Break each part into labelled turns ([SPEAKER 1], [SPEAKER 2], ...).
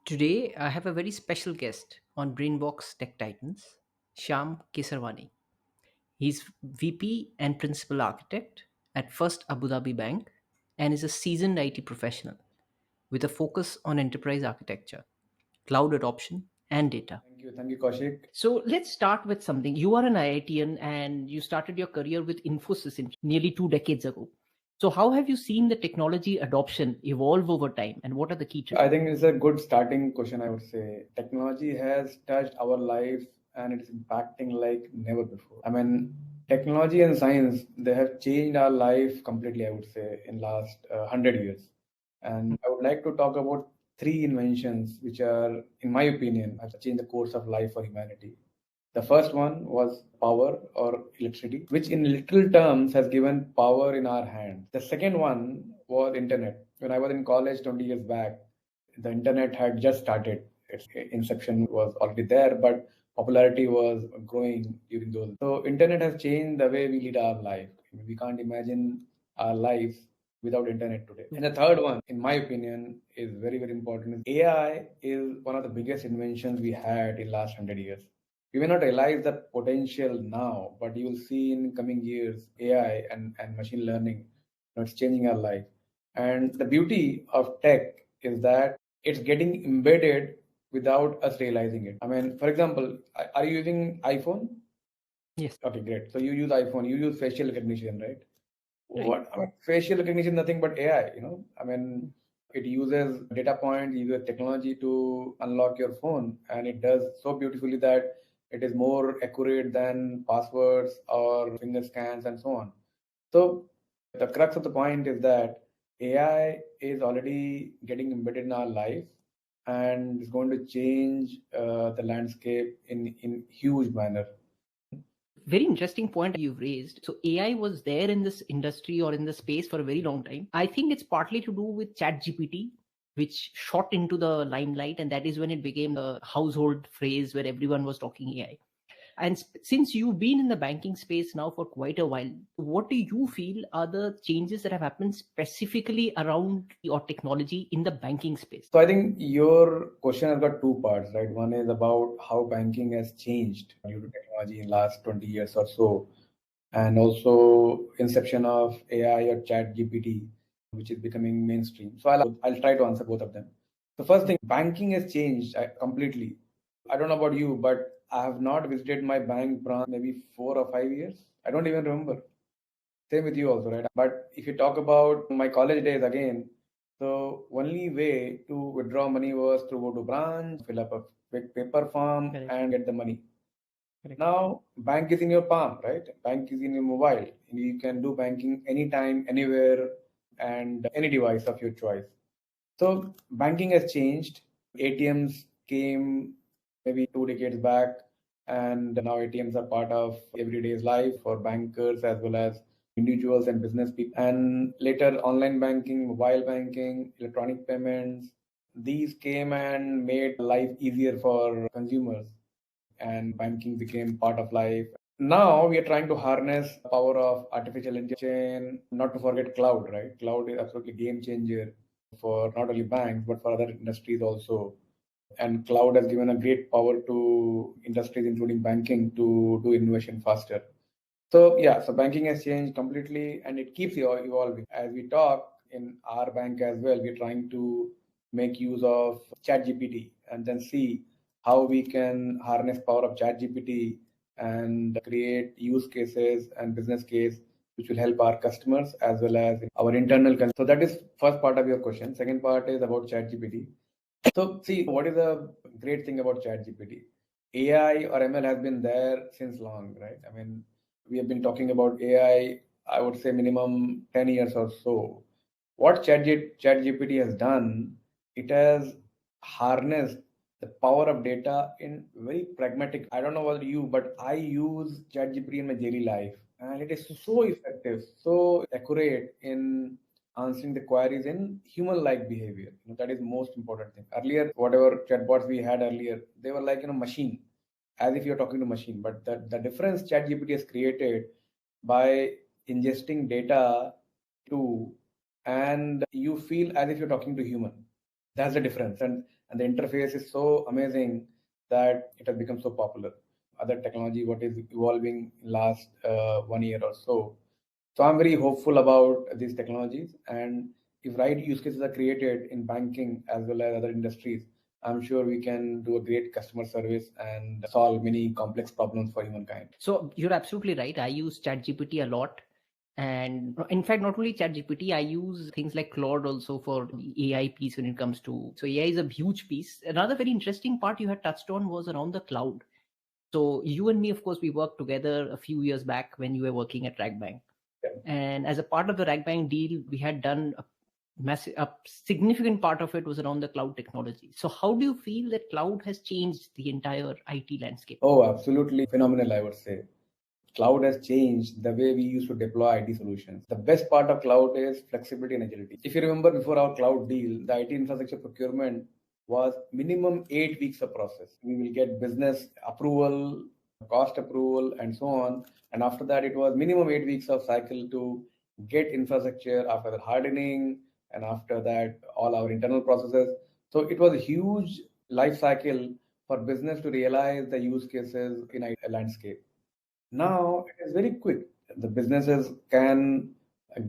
[SPEAKER 1] Today, I have a very special guest on Brainbox Tech Titans, Shyam Kesarwani. He's VP and Principal Architect at First Abu Dhabi Bank and is a seasoned IT professional with a focus on enterprise architecture, cloud adoption, and data.
[SPEAKER 2] Thank you, Kaushik.
[SPEAKER 1] So let's start with something. You are an IITian and you started your career with Infosys nearly 2 decades ago. So, how have you seen the technology adoption evolve over time and what are the key trends?
[SPEAKER 2] I think it's a good starting question, I would say. Technology has touched our lives and it's impacting like never before. I mean, technology and science, they have changed our life completely, I would say, in last 100 years. And I would like to talk about three inventions which are, in my opinion, have changed the course of life for humanity. The first one was power or electricity, which in literal terms has given power in our hands. The second one was internet. When I was in college 20 years back, the internet had just started. Its inception was already there, but popularity was growing during those. So internet has changed the way we lead our life. We can't imagine our lives without internet today. And the third one, in my opinion, is very, very important. AI is one of the biggest inventions we had in last 100 years. We may not realize the potential now, but you will see in coming years, AI and machine learning, it's changing our life. And the beauty of tech is that it's getting embedded without us realizing it. I mean, for example, are you using iPhone?
[SPEAKER 1] Yes.
[SPEAKER 2] Okay, great. So you use iPhone, you use facial recognition, right?
[SPEAKER 1] Right.
[SPEAKER 2] What I mean, facial recognition, nothing but AI, I mean, it uses data points, uses technology to unlock your phone, and it does so beautifully that it is more accurate than passwords or finger scans and so on. So the crux of the point is that AI is already getting embedded in our life and is going to change the landscape in huge manner.
[SPEAKER 1] Very interesting point you've raised. So AI was there in this industry or in the space for a very long time. I think it's partly to do with ChatGPT, which shot into the limelight, and that is when it became the household phrase where everyone was talking AI. And since you've been in the banking space now for quite a while, what do you feel are the changes that have happened specifically around your technology in the banking space?
[SPEAKER 2] So I think your question has got two parts, right? One is about how banking has changed due to technology in last 20 years or so, and also inception of AI or Chat GPT, which is becoming mainstream. So I'll try to answer both of them. The first thing, banking has changed completely. I don't know about you, but I have not visited my bank branch maybe 4 or 5 years. I don't even remember. Same with you also, right? But if you talk about my college days again, so only way to withdraw money was to go to branch, fill up a big paper form,
[SPEAKER 1] Correct.
[SPEAKER 2] and get the money.
[SPEAKER 1] Correct.
[SPEAKER 2] Now bank is in your palm, right? Bank is in your mobile. You can do banking anytime, anywhere, and any device of your choice. So banking has changed. ATMs came maybe 2 decades back, and now ATMs are part of everyday's life for bankers as well as individuals and business people. And later, online banking, mobile banking, electronic payments, these came and made life easier for consumers, and banking became part of life. Now we are trying to harness the power of artificial intelligence, not to forget cloud, right? Cloud is absolutely game changer for not only banks but for other industries also. And cloud has given a great power to industries including banking to do innovation faster. So yeah, so banking has changed completely and it keeps evolving. As we talk in our bank as well, we're trying to make use of ChatGPT and then see how we can harness power of ChatGPT and create use cases and business case which will help our customers as well as our internal. So that is first part of your question. Second part is about ChatGPT. So see, what is the great thing about ChatGPT? AI or ML has been there since long, right? I mean, we have been talking about AI, I would say minimum 10 years or so. What ChatGPT has done, it has harnessed the power of data in very pragmatic. I don't know about you, but I use ChatGPT in my daily life, and it is so effective, so accurate in answering the queries in human-like behavior. That is most important thing. Earlier, whatever chatbots we had earlier, they were like machine, as if you're talking to machine. But the difference ChatGPT has created by ingesting data to, and you feel as if you're talking to human. That's the difference. And and the interface is so amazing that it has become so popular. Other technology, what is evolving in last 1 year or so. So I'm very hopeful about these technologies, and if right use cases are created in banking as well as other industries, I'm sure we can do a great customer service and solve many complex problems for humankind.
[SPEAKER 1] So you're absolutely right. I use ChatGPT a lot. And in fact, not only ChatGPT, I use things like Claude also for the AI piece when it comes to. So AI is a huge piece. Another very interesting part you had touched on was around the cloud. So you and me, of course, we worked together a few years back when you were working at Ragbank.
[SPEAKER 2] Yeah.
[SPEAKER 1] And as a part of the Ragbank deal, we had done a significant part of it was around the cloud technology. So how do you feel that cloud has changed the entire IT landscape?
[SPEAKER 2] Oh, absolutely phenomenal, I would say. Cloud has changed the way we used to deploy IT solutions. The best part of cloud is flexibility and agility. If you remember before our cloud deal, the IT infrastructure procurement was minimum 8 weeks of process. We will get business approval, cost approval, and so on. And after that, it was minimum 8 weeks of cycle to get infrastructure, after the hardening, and after that, all our internal processes. So it was a huge life cycle for business to realize the use cases in a landscape. Now it is very quick. The businesses can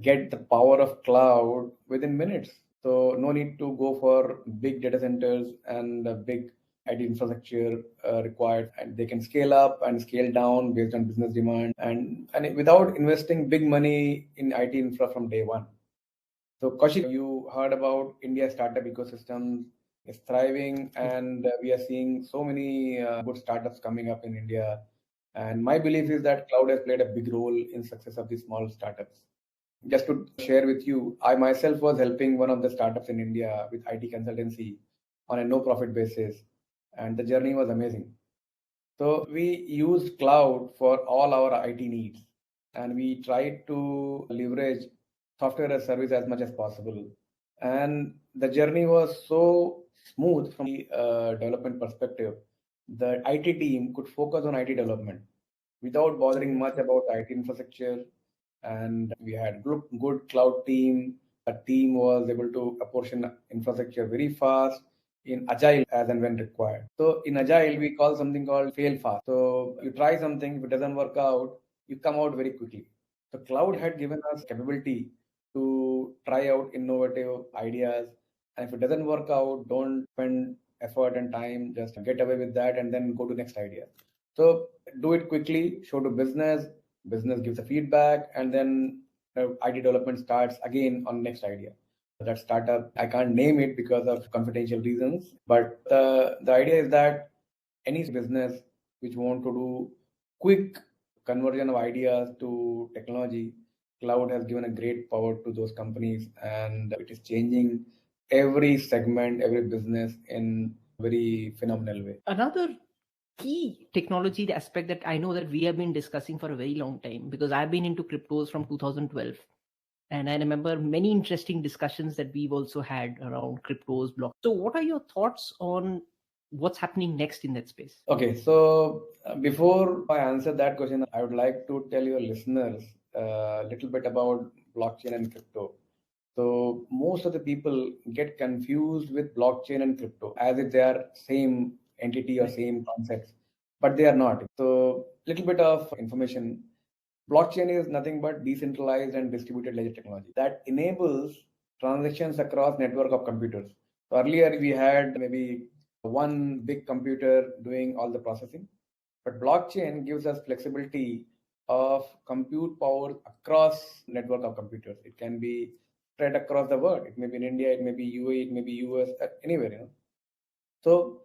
[SPEAKER 2] get the power of cloud within minutes. So no need to go for big data centers and big IT infrastructure required, and they can scale up and scale down based on business demand, and without investing big money in IT infra from day one. So Kaushik, you heard about India startup ecosystem is thriving, and we are seeing so many good startups coming up in India. And my belief is that cloud has played a big role in success of these small startups. Just to share with you, I myself was helping one of the startups in India with IT consultancy on a no profit basis, and the journey was amazing. So we used cloud for all our IT needs, and we tried to leverage software as service as much as possible. And the journey was so smooth from the development perspective. The IT team could focus on IT development without bothering much about IT infrastructure. And we had good cloud team. A team was able to apportion infrastructure very fast in agile as and when required. So in agile, we call something called fail fast. So you try something, if it doesn't work out, you come out very quickly. So cloud had given us capability to try out innovative ideas. And if it doesn't work out, don't spend effort and time, just get away with that and then go to next idea. So do it quickly, show to business, business gives a feedback, and then IT development starts again on next idea. That startup, I can't name it because of confidential reasons, but the idea is that any business which want to do quick conversion of ideas to technology, cloud has given a great power to those companies, and it is changing every segment, every business in very phenomenal way.
[SPEAKER 1] Another key technology aspect that I know that we have been discussing for a very long time, because I've been into cryptos from 2012. And I remember many interesting discussions that we've also had around cryptos, blocks. So what are your thoughts on what's happening next in that space?
[SPEAKER 2] Okay, so before I answer that question, I would like to tell your listeners a little bit about blockchain and crypto. So most of the people get confused with blockchain and crypto as if they are same entity or same concepts, but they are not. So little bit of information. Blockchain is nothing but decentralized and distributed ledger technology that enables transactions across network of computers. So earlier we had maybe one big computer doing all the processing, but blockchain gives us flexibility of compute power across network of computers. It can be spread across the world. It may be in India, it may be UAE, it may be US, anywhere. So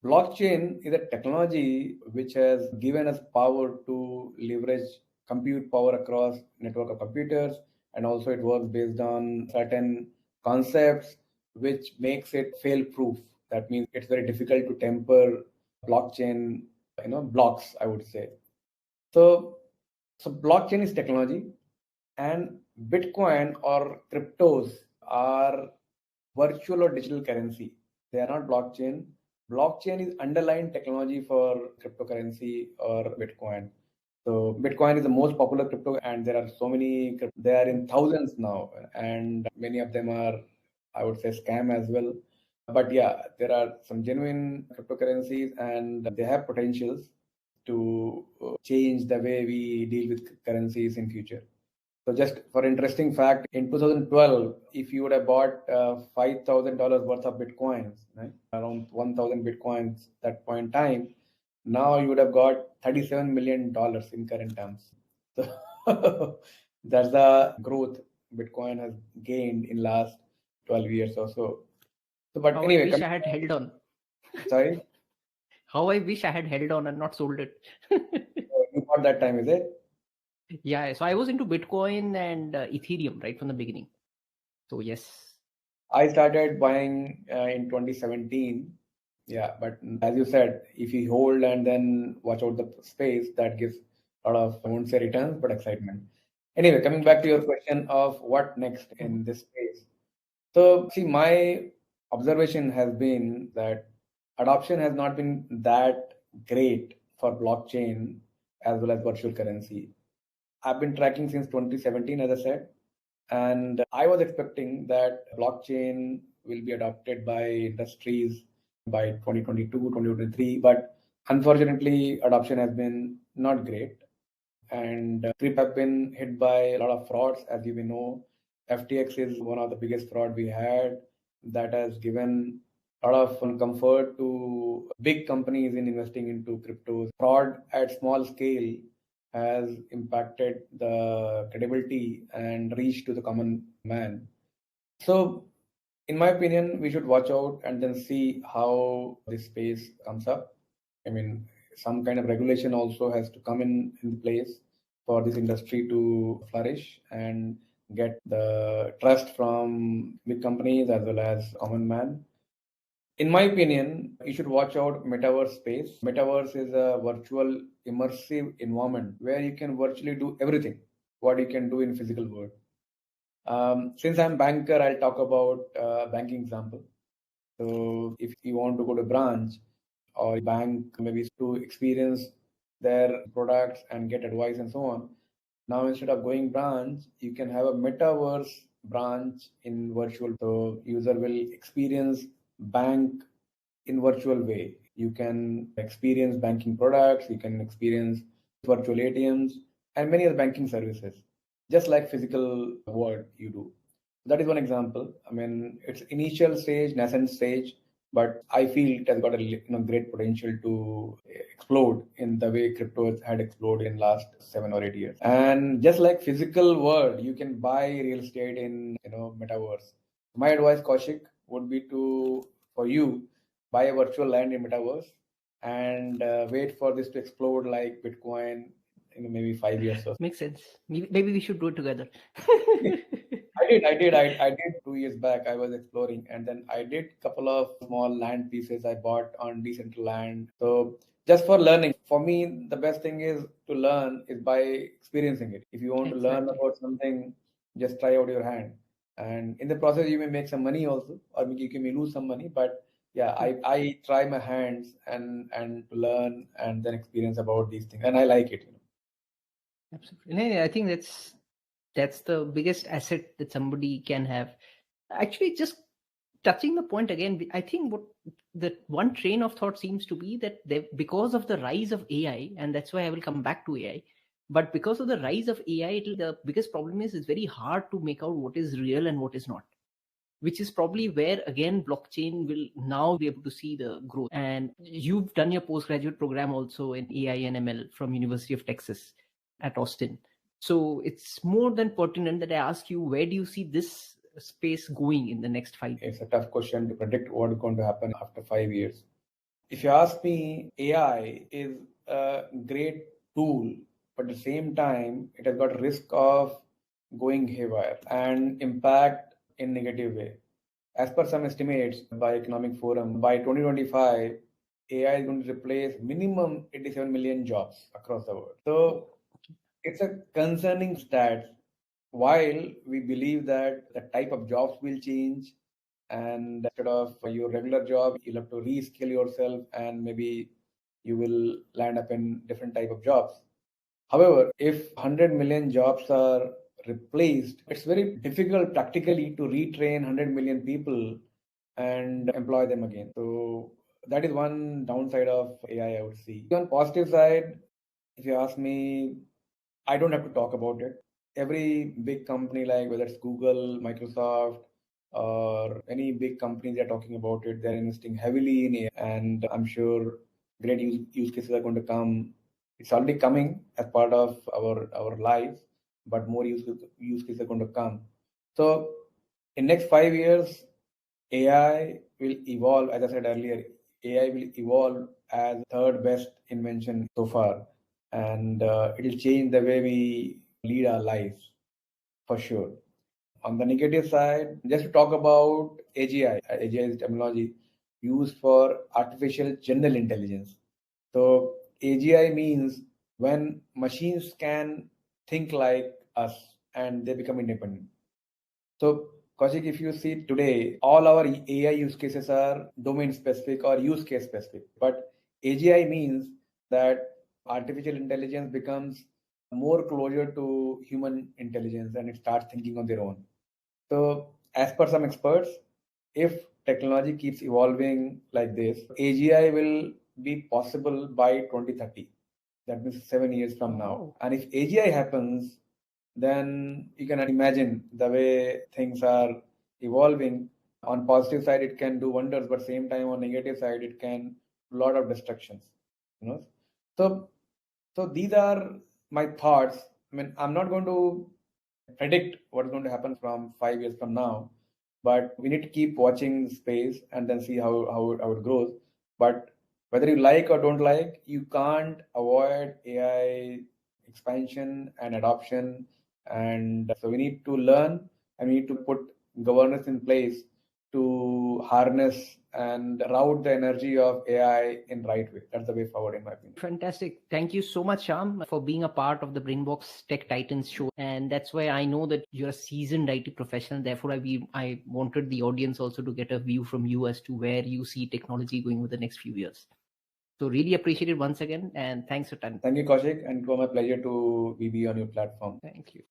[SPEAKER 2] blockchain is a technology which has given us power to leverage compute power across network of computers, and also it works based on certain concepts which makes it fail proof. That means it's very difficult to temper blockchain blocks, I would say. So blockchain is technology, and Bitcoin or cryptos are virtual or digital currency. They are not blockchain. Blockchain is underlying technology for cryptocurrency or Bitcoin. So Bitcoin is the most popular crypto, and there are so many. They are in thousands now, and many of them are, I would say, scam as well. But yeah, there are some genuine cryptocurrencies and they have potentials to change the way we deal with currencies in future. So just for interesting fact, in 2012, if you would have bought $5,000 worth of Bitcoins, right, around 1,000 Bitcoins that point in time, now you would have got $37 million in current terms. So that's the growth Bitcoin has gained in last 12 years or so. So, but
[SPEAKER 1] How
[SPEAKER 2] anyway,
[SPEAKER 1] I wish I had held on.
[SPEAKER 2] sorry,
[SPEAKER 1] How I wish I had held on and not sold it.
[SPEAKER 2] you bought that time, is it?
[SPEAKER 1] Yeah, so I was into Bitcoin and Ethereum right from the beginning. So yes.
[SPEAKER 2] I started buying in 2017. Yeah, but as you said, if you hold and then watch out the space, that gives a lot of, I won't say returns, but excitement. Anyway, coming back to your question of what next in this space. So, see, my observation has been that adoption has not been that great for blockchain as well as virtual currency. I've been tracking since 2017, as I said, and I was expecting that blockchain will be adopted by industries by 2022, 2023, but unfortunately, adoption has been not great. And crypto have been hit by a lot of frauds, as you may know. FTX is one of the biggest fraud we had that has given a lot of comfort to big companies in investing into cryptos. Fraud at small scale has impacted the credibility and reach to the common man. So, in my opinion, we should watch out and then see how this space comes up. I mean, some kind of regulation also has to come in place for this industry to flourish and get the trust from big companies as well as common man. In my opinion, you should watch out metaverse space. Metaverse is a virtual immersive environment where you can virtually do everything what you can do in physical world. Since I'm banker, I'll talk about banking example. So if you want to go to branch or bank, maybe to experience their products and get advice and so on. Now instead of going branch, you can have a metaverse branch in virtual. So user will experience bank in virtual way. You can experience banking products, you can experience virtual ATMs and many other banking services, just like physical world you do. That is one example. I mean, it's initial stage, nascent stage, but I feel it has got a great potential to explode in the way crypto had exploded in last 7 or 8 years. And just like physical world, you can buy real estate in metaverse. My advice, Kaushik, would be to for you buy a virtual land in metaverse and wait for this to explode like Bitcoin in maybe 5 years or so.
[SPEAKER 1] Makes sense. Maybe we should do it together.
[SPEAKER 2] I did 2 years back. I was exploring, and then I did couple of small land pieces I bought on Decentraland. So just for learning, for me, the best thing is to learn is by experiencing it. If you want to learn
[SPEAKER 1] Exactly.
[SPEAKER 2] about something, just try out your hand, and in the process, you may make some money also, or you may lose some money. But yeah, I try my hands and to learn and then experience about these things, and I like it.
[SPEAKER 1] Absolutely. No, I think that's the biggest asset that somebody can have. Actually, just touching the point again, I think what the one train of thought seems to be that because of the rise of AI, and that's why I will come back to AI. But because of the rise of AI, the biggest problem is it's very hard to make out what is real and what is not, which is probably where again blockchain will now be able to see the growth. And you've done your postgraduate program also in AI and ML from University of Texas at Austin. So it's more than pertinent that I ask you, where do you see this space going in the next 5 years?
[SPEAKER 2] It's a tough question to predict what is going to happen after 5 years. If you ask me, AI is a great tool, but at the same time, it has got risk of going haywire and impact in negative way. As per some estimates by Economic Forum, by 2025, AI is going to replace minimum 87 million jobs across the world. So it's a concerning stat. While we believe that the type of jobs will change, and instead of your regular job, you'll have to reskill yourself, and maybe you will land up in different type of jobs. However, if 100 million jobs are replaced, it's very difficult practically to retrain 100 million people and employ them again. So that is one downside of AI, I would see. On positive side, if you ask me, I don't have to talk about it. Every big company, like whether it's Google, Microsoft, or any big company, they're talking about it. They're investing heavily in AI, and I'm sure great use cases are going to come. It's already coming as part of our lives, but more use cases are going to come. So in next 5 years, AI will evolve. As I said earlier, AI will evolve as third best invention so far, and it will change the way we lead our lives for sure. On the negative side, just to talk about AGI. AGI is terminology used for artificial general intelligence. So AGI means when machines can think like us and they become independent. So, Kaushik, if you see today, all our AI use cases are domain specific or use case specific. But AGI means that artificial intelligence becomes more closer to human intelligence and it starts thinking on their own. So, as per some experts, if technology keeps evolving like this, AGI will be possible by 2030. That means 7 years from now. And if AGI happens, then you can imagine the way things are evolving. On positive side, it can do wonders, but same time on negative side, it can do a lot of destructions. You know, so these are my thoughts. I mean, I'm not going to predict what's going to happen from 5 years from now, but we need to keep watching space and then see how it grows. But whether you like or don't like, you can't avoid AI expansion and adoption. And so we need to learn and we need to put governance in place to harness and route the energy of AI in right way. That's the way forward, in my opinion.
[SPEAKER 1] Fantastic. Thank you so much, Shyam, for being a part of the Brainbox Tech Titans show. And that's why I know that you're a seasoned IT professional. Therefore, I wanted the audience also to get a view from you as to where you see technology going over the next few years. So really appreciate it once again. And thanks for time.
[SPEAKER 2] Thank you, Kaushik. And it was my pleasure to be on your platform.
[SPEAKER 1] Thank you.